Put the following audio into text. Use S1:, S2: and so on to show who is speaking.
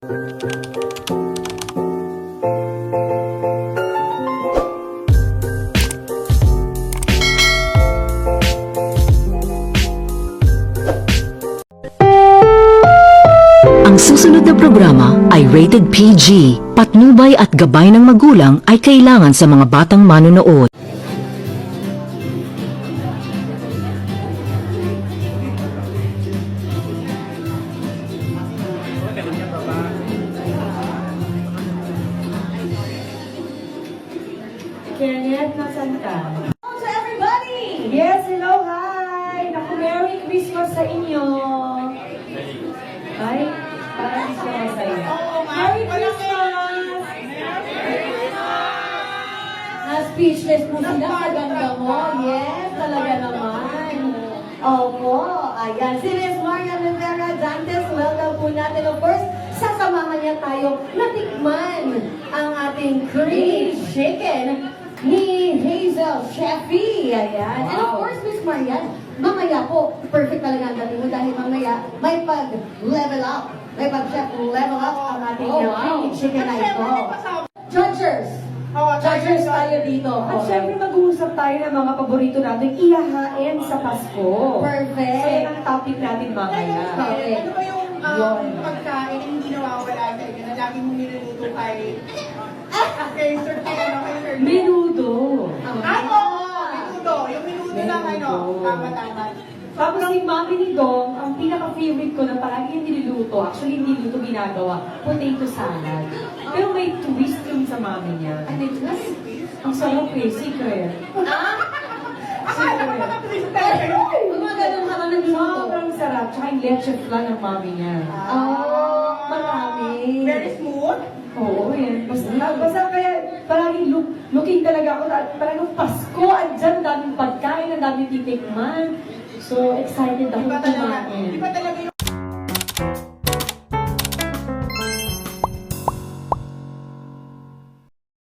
S1: Ang susunod na programa ay rated PG. Patnubay at gabay ng magulang ay kailangan sa mga batang manonood.
S2: Kenneth, nasan ka?
S3: Hello to everybody!
S2: Yes, hello, hi! Naku, Merry Christmas sa inyo! Ay, parang hindi siya masaya. Merry Christmas!
S3: Na-speechless mo sila, maganda mo. Yes, talaga naman. Opo, ayan. Si Miss Maria Rivera Dantes, welcome po natin. Of course, sasamahan niya tayo natikman ang ating cream chicken ni Hazel Sheffy. Ayan. And of course, Miss Marian, mamaya po, perfect talaga ang dating mo dahil mamaya may pag-level up. May pag-chef level up ang ating cream chicken na ito. Judgers! Judgers tayo dito.
S2: At syempre mag-uusap tayo ng mga paborito natin ihahain sa Pasko.
S3: Perfect.
S2: So yan ang topic natin mamaya.
S3: Okay.
S4: Ano ba yung pagkain na hindi nawawala sa inyo na lagi mong niluluto kay Sir Sir
S2: Menudo.
S4: Menudo. Yung menudo lang tama-tama.
S2: Tapos si Mami ni Dong, ang pinaka-favorite ko na palagi yung niluluto, actually hindi niluluto ginagawa, potato salad. Pero may twist yung sa Mami niya.
S3: Ano ito?
S2: Ang sarap eh, secret. Secret.
S3: Mga ganun ka ng luto.
S2: Sobrang sarap. Tsaka yung leche flan ng Mami niya.
S3: Oh, marami.
S4: Very smooth.
S2: Oo, yan. Basta kaya palagi looking talaga ako. Talagang Pasko, andyan, daming pagkain, ang daming titikman. So, excited ako
S4: Iba
S2: kumain.
S4: talaga yung